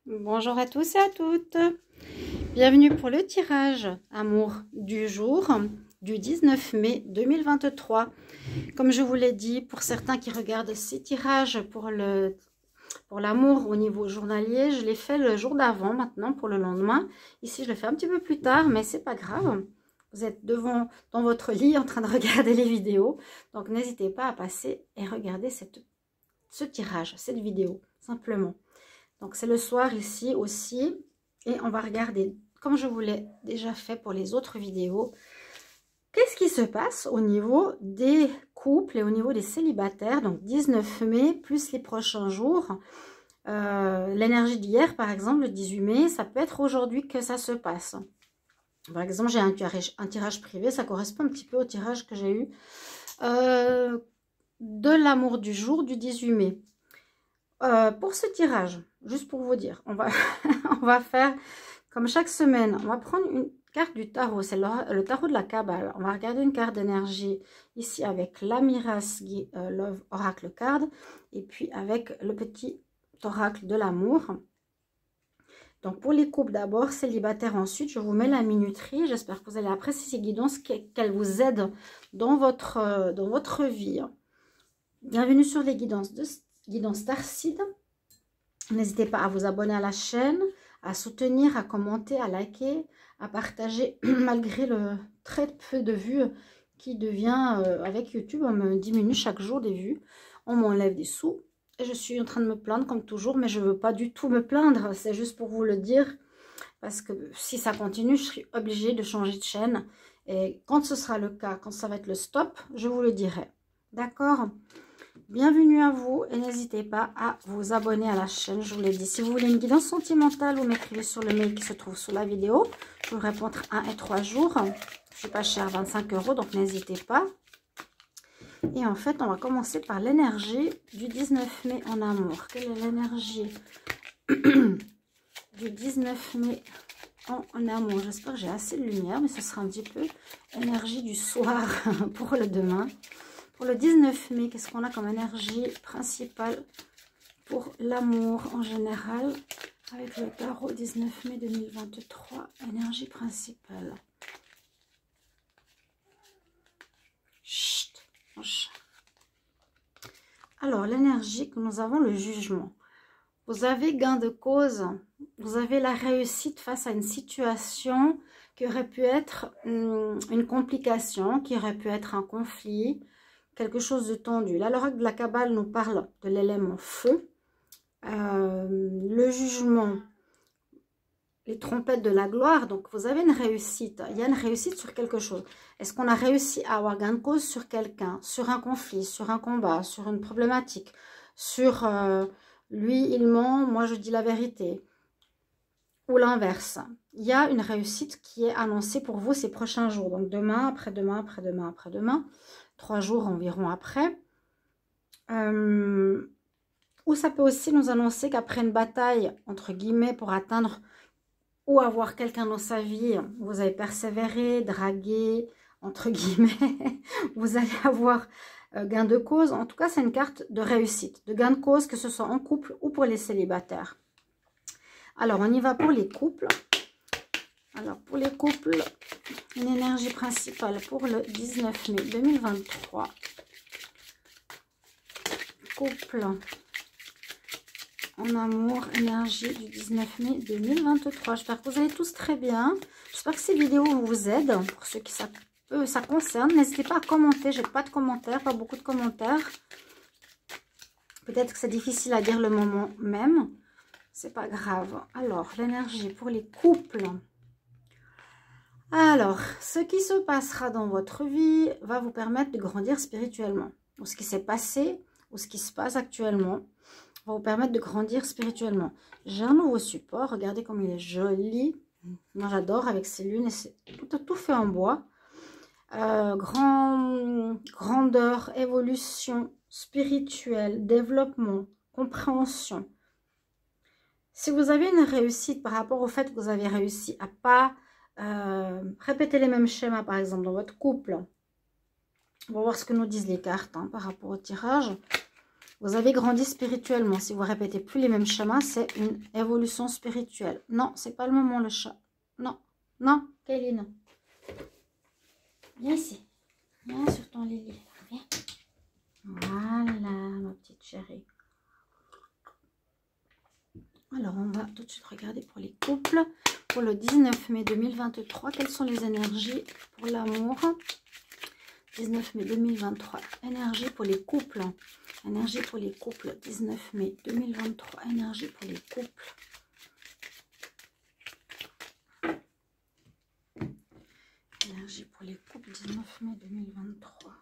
Bonjour à tous et à toutes. Bienvenue pour le tirage amour du jour du 19 mai 2023. Comme je vous l'ai dit, pour certains qui regardent ces tirages pour l'amour au niveau journalier, je l'ai fait le jour d'avant maintenant pour le lendemain. Ici, je le fais un petit peu plus tard, mais c'est pas grave. Vous êtes dans votre lit en train de regarder les vidéos. Donc, n'hésitez pas à passer et regarder ce tirage, cette vidéo, simplement. Donc, c'est le soir ici aussi. Et on va regarder, comme je vous l'ai déjà fait pour les autres vidéos, qu'est-ce qui se passe au niveau des couples et au niveau des célibataires. Donc, 19 mai, plus les prochains jours. L'énergie d'hier, par exemple, le 18 mai, ça peut être aujourd'hui que ça se passe. Par exemple, j'ai un tirage privé, ça correspond un petit peu au tirage que j'ai eu de l'amour du jour du 18 mai. Pour ce tirage, juste pour vous dire, on va faire comme chaque semaine, on va prendre une carte du tarot, c'est le tarot de la Kabbale. On va regarder une carte d'énergie ici avec l'Amiras Love Oracle Card et puis avec le petit oracle de l'amour. Donc pour les couples d'abord, célibataires ensuite, je vous mets la minuterie. J'espère que vous allez apprécier ces guidances, qu'elles vous aident dans votre vie. Bienvenue sur les guidances Starseed. N'hésitez pas à vous abonner à la chaîne, à soutenir, à commenter, à liker, à partager malgré le très peu de vues qui devient avec YouTube. On me diminue chaque jour des vues, on m'enlève des sous et je suis en train de me plaindre comme toujours, mais je ne veux pas du tout me plaindre, c'est juste pour vous le dire parce que si ça continue, je serai obligée de changer de chaîne et quand ce sera le cas, quand ça va être le stop, je vous le dirai. D'accord ? Bienvenue à vous et n'hésitez pas à vous abonner à la chaîne, je vous l'ai dit. Si vous voulez une guidance sentimentale, vous m'écrivez sur le mail qui se trouve sous la vidéo. Je vous réponds entre 1 et 3 jours. Je suis pas chère, 25 €, donc n'hésitez pas. Et en fait, on va commencer par l'énergie du 19 mai en amour. Quelle est l'énergie du 19 mai en amour? J'espère que j'ai assez de lumière, mais ce sera un petit peu énergie du soir pour le demain. Pour le 19 mai, qu'est-ce qu'on a comme énergie principale pour l'amour en général avec le tarot 19 mai 2023, énergie principale. Chut, alors, l'énergie que nous avons, le jugement. Vous avez gain de cause, vous avez la réussite face à une situation qui aurait pu être une complication, qui aurait pu être un conflit, quelque chose de tendu. Là, l'oracle de la Kabbale nous parle de l'élément feu, le jugement, les trompettes de la gloire. Donc, vous avez une réussite. Il y a une réussite sur quelque chose. Est-ce qu'on a réussi à avoir gain de cause sur quelqu'un, sur un conflit, sur un combat, sur une problématique, sur lui, il ment, moi, je dis la vérité, ou l'inverse. Il y a une réussite qui est annoncée pour vous ces prochains jours. Donc, demain, après-demain, après-demain, après-demain. 3 jours environ après. Ou ça peut aussi nous annoncer qu'après une bataille, entre guillemets, pour atteindre ou avoir quelqu'un dans sa vie, vous avez persévéré, dragué, entre guillemets, vous allez avoir gain de cause. En tout cas, c'est une carte de réussite, de gain de cause, que ce soit en couple ou pour les célibataires. Alors, on y va pour les couples. Alors, pour les couples, une énergie principale pour le 19 mai 2023. Couple en amour, énergie du 19 mai 2023. J'espère que vous allez tous très bien. J'espère que ces vidéos vous aident. Pour ceux qui ça concerne, n'hésitez pas à commenter. J'ai pas de commentaires, pas beaucoup de commentaires. Peut-être que c'est difficile à dire le moment même. C'est pas grave. Alors, l'énergie pour les couples. Alors, ce qui se passera dans votre vie va vous permettre de grandir spirituellement. Ou ce qui s'est passé, ou ce qui se passe actuellement, va vous permettre de grandir spirituellement. J'ai un nouveau support. Regardez comme il est joli. Moi, j'adore avec ces lunes. C'est tout fait en bois. Grandeur, évolution spirituelle, développement, compréhension. Si vous avez une réussite par rapport au fait que vous avez réussi à pas répéter les mêmes schémas, par exemple, dans votre couple. On va voir ce que nous disent les cartes par rapport au tirage. Vous avez grandi spirituellement. Si vous répétez plus les mêmes chemins, c'est une évolution spirituelle. Non, c'est pas le moment, le chat. Non, non, Kéline. Viens ici. Viens sur ton lit. Viens. Voilà, ma petite chérie. Alors, on va tout de suite regarder pour les couples. Pour le 19 mai 2023, quelles sont les énergies pour l'amour? 19 mai 2023, énergie pour les couples. Énergie pour les couples, 19 mai 2023, énergie pour les couples. Énergie pour les couples, 19 mai 2023.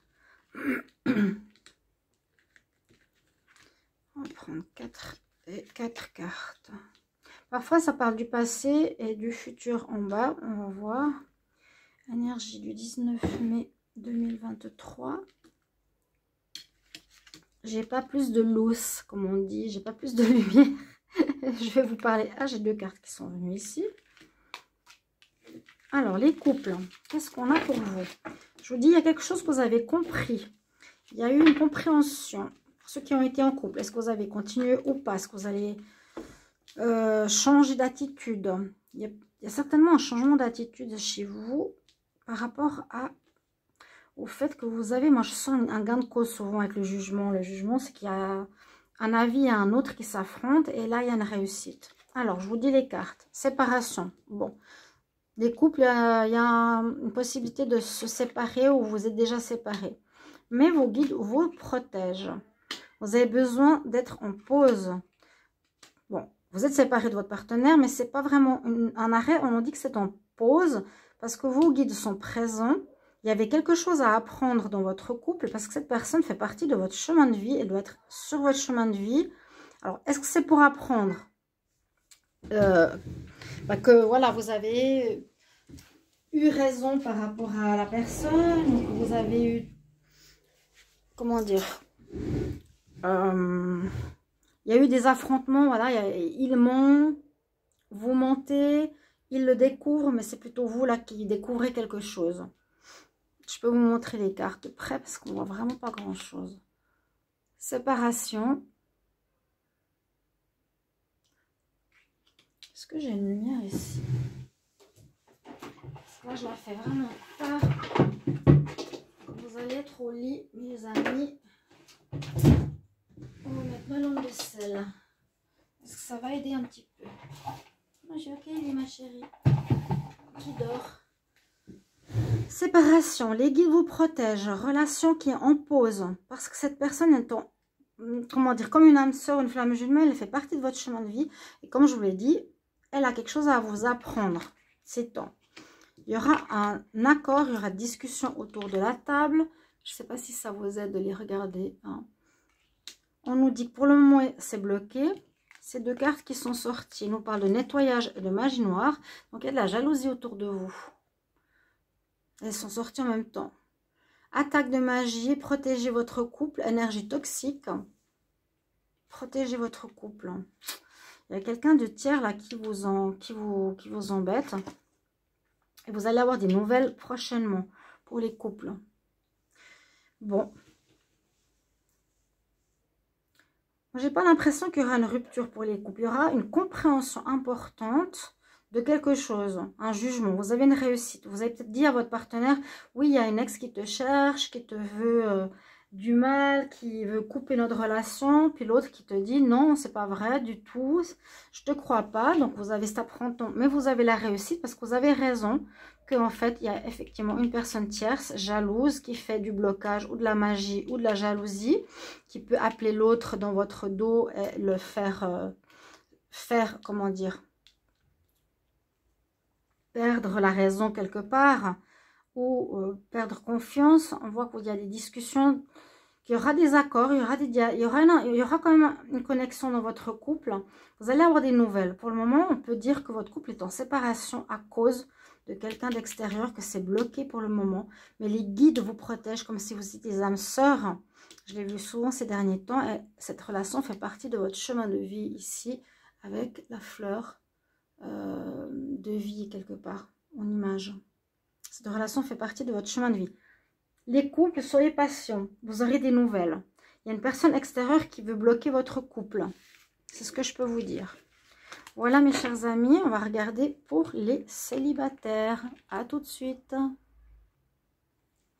On va prendre 4 cartes. Parfois, ça parle du passé et du futur en bas. On va voir. Énergie du 19 mai 2023. J'ai pas plus de lousse, comme on dit. J'ai pas plus de lumière. Je vais vous parler. Ah, j'ai 2 cartes qui sont venues ici. Alors, les couples. Qu'est-ce qu'on a pour vous? Je vous dis, il y a quelque chose que vous avez compris. Il y a eu une compréhension. Pour ceux qui ont été en couple, est-ce que vous avez continué ou pas? Est-ce que vous allez changer d'attitude? Il y a certainement un changement d'attitude chez vous par rapport au fait que vous avez, moi je sens un gain de cause souvent avec le jugement. Le jugement, c'est qu'il y a un avis et un autre qui s'affrontent et là il y a une réussite. Alors, je vous dis les cartes. Séparation. Bon, les couples, il y a une possibilité de se séparer ou vous êtes déjà séparés. Mais vos guides vous protègent. Vous avez besoin d'être en pause. Bon, vous êtes séparé de votre partenaire, mais ce n'est pas vraiment un arrêt. On dit que c'est en pause parce que vos guides sont présents. Il y avait quelque chose à apprendre dans votre couple parce que cette personne fait partie de votre chemin de vie. Elle doit être sur votre chemin de vie. Alors, est-ce que c'est pour apprendre que voilà, vous avez eu raison par rapport à la personne ou que vous avez eu, comment dire, il y a eu des affrontements, voilà, il ment, vous mentez, il le découvre, mais c'est plutôt vous là qui découvrez quelque chose. Je peux vous montrer les cartes de près parce qu'on voit vraiment pas grand chose. Séparation. Est-ce que j'ai une lumière ici? Là, je la fais vraiment tard. Vous allez être au lit, mes amis. On va mettre ma lampe de sel. Est-ce que ça va aider un petit peu? Moi, j'ai ok, lui, ma chérie. Qui dort. Séparation. Les guides vous protègent. Relation qui est en pause. Parce que cette personne est en, comment dire, comme une âme sœur, une flamme jumelle, elle fait partie de votre chemin de vie. Et comme je vous l'ai dit, elle a quelque chose à vous apprendre. C'est temps. Il y aura un accord, il y aura discussion autour de la table. Je ne sais pas si ça vous aide de les regarder. Hein. On nous dit que pour le moment, c'est bloqué. Ces 2 cartes qui sont sorties nous parlent de nettoyage et de magie noire. Donc, il y a de la jalousie autour de vous. Elles sont sorties en même temps. Attaque de magie, protégez votre couple, énergie toxique. Protégez votre couple. Il y a quelqu'un de tiers là qui vous embête. Et vous allez avoir des nouvelles prochainement pour les couples. Bon. J'ai pas l'impression qu'il y aura une rupture pour les couples. Il y aura une compréhension importante de quelque chose. Un jugement. Vous avez une réussite. Vous avez peut-être dit à votre partenaire, oui, il y a une ex qui te cherche, qui te veut du mal, qui veut couper notre relation. Puis l'autre qui te dit, non, c'est pas vrai du tout. Je te crois pas. Donc, vous avez cet apprentissage. Mais vous avez la réussite parce que vous avez raison. Qu'en fait, il y a effectivement une personne tierce, jalouse, qui fait du blocage ou de la magie ou de la jalousie, qui peut appeler l'autre dans votre dos et le faire, comment dire, perdre la raison quelque part ou perdre confiance. On voit qu'il y a des discussions, qu'il y aura des accords, il y aura quand même une connexion dans votre couple. Vous allez avoir des nouvelles. Pour le moment, on peut dire que votre couple est en séparation à cause de quelqu'un d'extérieur, que c'est bloqué pour le moment. Mais les guides vous protègent comme si vous étiez des âmes sœurs. Je l'ai vu souvent ces derniers temps. Et cette relation fait partie de votre chemin de vie ici, avec la fleur de vie quelque part, en image. Cette relation fait partie de votre chemin de vie. Les couples, soyez patients. Vous aurez des nouvelles. Il y a une personne extérieure qui veut bloquer votre couple. C'est ce que je peux vous dire. Voilà mes chers amis, on va regarder pour les célibataires. À tout de suite.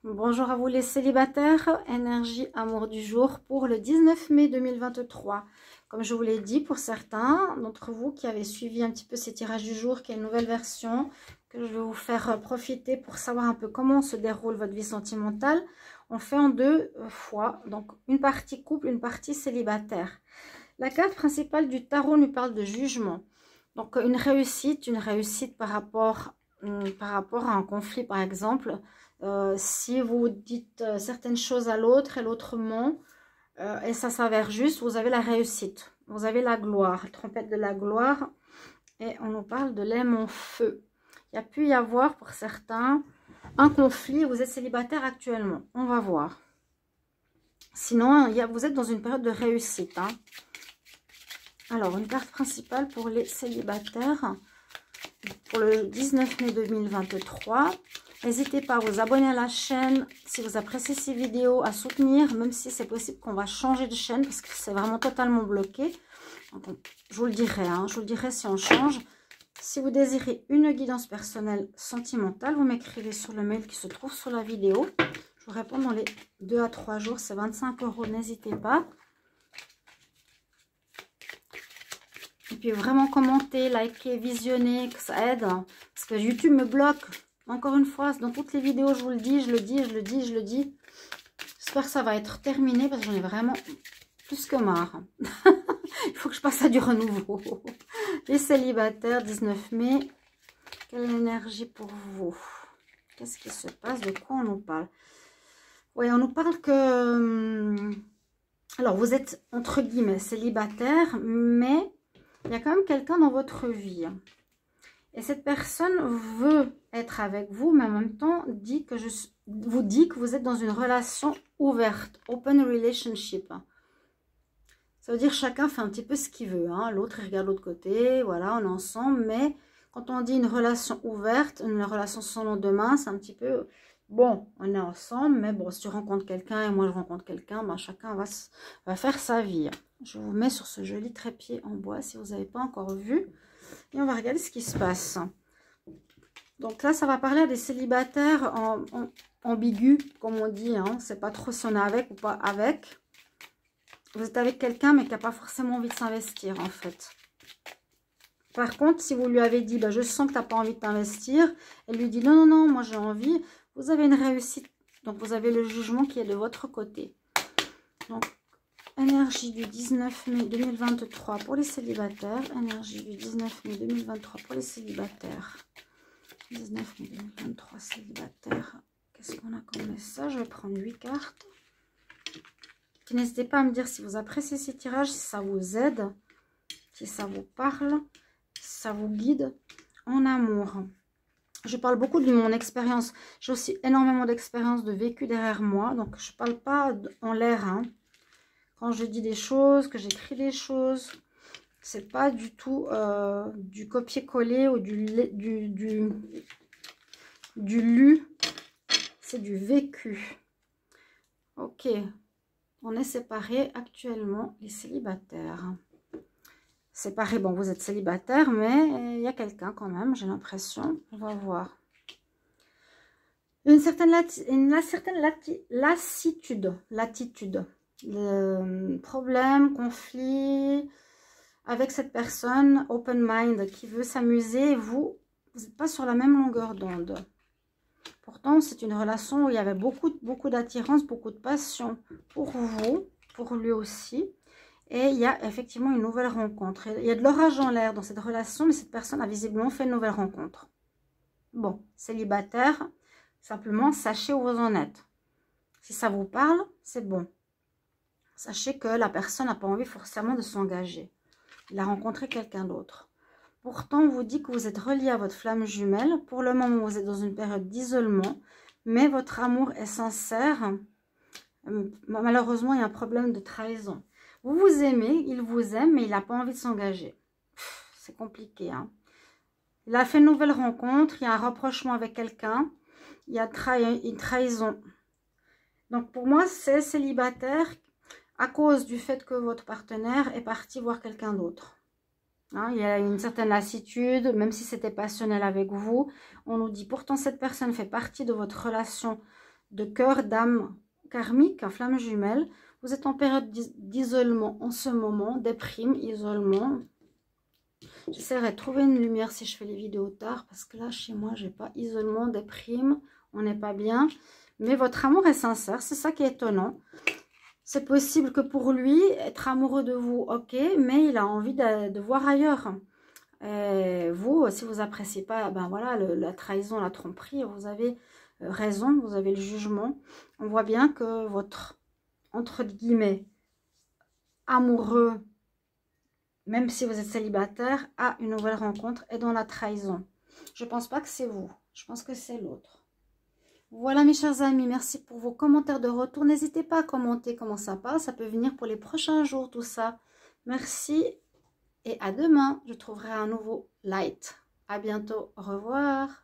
Bonjour à vous les célibataires, énergie amour du jour pour le 19 mai 2023. Comme je vous l'ai dit, pour certains d'entre vous qui avez suivi un petit peu ces tirages du jour, qui est une nouvelle version, que je vais vous faire profiter pour savoir un peu comment se déroule votre vie sentimentale, on fait en deux fois, donc une partie couple, une partie célibataire. La carte principale du tarot nous parle de jugement. Donc une réussite par rapport à un conflit par exemple. Si vous dites certaines choses à l'autre et l'autre ment, et ça s'avère juste, vous avez la réussite, vous avez la gloire, la trompette de la gloire, et on nous parle de l'aime en feu. Il y a pu y avoir pour certains un conflit, vous êtes célibataire actuellement, on va voir. Sinon, vous êtes dans une période de réussite. Hein. Alors, une carte principale pour les célibataires pour le 19 mai 2023. N'hésitez pas à vous abonner à la chaîne si vous appréciez ces vidéos, à soutenir, même si c'est possible qu'on va changer de chaîne parce que c'est vraiment totalement bloqué. Donc, je vous le dirai, hein, je vous le dirai si on change. Si vous désirez une guidance personnelle sentimentale, vous m'écrivez sur le mail qui se trouve sous la vidéo. Je vous réponds dans les 2 à 3 jours, c'est 25 €, n'hésitez pas. Et puis vraiment commenter, liker, visionner, que ça aide. Parce que YouTube me bloque. Encore une fois, dans toutes les vidéos, je vous le dis, je le dis. J'espère que ça va être terminé parce que j'en ai vraiment plus que marre. Il faut que je passe à du renouveau. Les célibataires, 19 mai. Quelle énergie pour vous? Qu'est-ce qui se passe? De quoi on nous parle? Oui, on nous parle que... Alors, vous êtes, entre guillemets, célibataire, mais il y a quand même quelqu'un dans votre vie. Et cette personne veut être avec vous, mais en même temps vous dit que vous êtes dans une relation ouverte, open relationship. Ça veut dire chacun fait un petit peu ce qu'il veut. Hein. L'autre regarde l'autre côté, voilà, on est ensemble. Mais quand on dit une relation ouverte, une relation sans lendemain, c'est un petit peu... Bon, on est ensemble, mais bon, si tu rencontres quelqu'un et moi je rencontre quelqu'un, ben chacun va faire sa vie. Je vous mets sur ce joli trépied en bois si vous n'avez pas encore vu. Et on va regarder ce qui se passe. Donc là, ça va parler à des célibataires ambigus, comme on dit. Hein. C'est pas trop si on est avec ou pas avec. Vous êtes avec quelqu'un, mais qui n'a pas forcément envie de s'investir, en fait. Par contre, si vous lui avez dit, bah, je sens que tu n'as pas envie de t'investir, elle lui dit, non, non, non, moi j'ai envie. Vous avez une réussite. Donc, vous avez le jugement qui est de votre côté. Donc, énergie du 19 mai 2023 pour les célibataires. Énergie du 19 mai 2023 pour les célibataires. 19 mai 2023, célibataires. Qu'est-ce qu'on a comme message? Je vais prendre 8 cartes. N'hésitez pas à me dire si vous appréciez ces tirages, si ça vous aide, si ça vous parle, si ça vous guide en amour. Je parle beaucoup de mon expérience. J'ai aussi énormément d'expérience de vécu derrière moi. Donc, je ne parle pas en l'air. Hein. Quand je dis des choses, que j'écris des choses, c'est pas du tout du copier-coller ou du lu. C'est du vécu. Ok. On est séparés actuellement, les célibataires. Séparés, bon, vous êtes célibataire, mais il y a quelqu'un quand même, j'ai l'impression. On va voir. Une certaine lassitude. Problème, conflit avec cette personne, open mind, qui veut s'amuser. Vous n'êtes pas sur la même longueur d'onde. Pourtant, c'est une relation où il y avait beaucoup d'attirance, beaucoup de passion pour vous, pour lui aussi. Et il y a effectivement une nouvelle rencontre. Il y a de l'orage en l'air dans cette relation, mais cette personne a visiblement fait une nouvelle rencontre. Bon, célibataire, simplement, sachez où vous en êtes. Si ça vous parle, c'est bon. Sachez que la personne n'a pas envie forcément de s'engager. Il a rencontré quelqu'un d'autre. Pourtant, on vous dit que vous êtes relié à votre flamme jumelle. Pour le moment, vous êtes dans une période d'isolement, mais votre amour est sincère. Malheureusement, il y a un problème de trahison. Vous vous aimez, il vous aime, mais il n'a pas envie de s'engager. C'est compliqué. Hein. Il a fait une nouvelle rencontre, il y a un rapprochement avec quelqu'un, il y a une trahison. Donc, pour moi, c'est célibataire. à cause du fait que votre partenaire est parti voir quelqu'un d'autre. Hein, il y a une certaine lassitude, même si c'était passionnel avec vous. On nous dit pourtant cette personne fait partie de votre relation de cœur, d'âme karmique, flamme jumelle. Vous êtes en période d'isolement en ce moment, déprime, isolement. J'essaierai de trouver une lumière si je fais les vidéos tard, parce que là, chez moi, j'ai pas isolement, déprime, on n'est pas bien. Mais votre amour est sincère, c'est ça qui est étonnant. C'est possible que pour lui, être amoureux de vous, ok, mais il a envie de voir ailleurs. Et vous, si vous appréciez pas, ben voilà, la trahison, la tromperie, vous avez raison, vous avez le jugement. On voit bien que votre, entre guillemets, amoureux, même si vous êtes célibataire, a une nouvelle rencontre et dans la trahison. Je pense pas que c'est vous, je pense que c'est l'autre. Voilà mes chers amis, merci pour vos commentaires de retour. N'hésitez pas à commenter comment ça passe, ça peut venir pour les prochains jours tout ça. Merci et à demain, je trouverai un nouveau light. À bientôt, au revoir.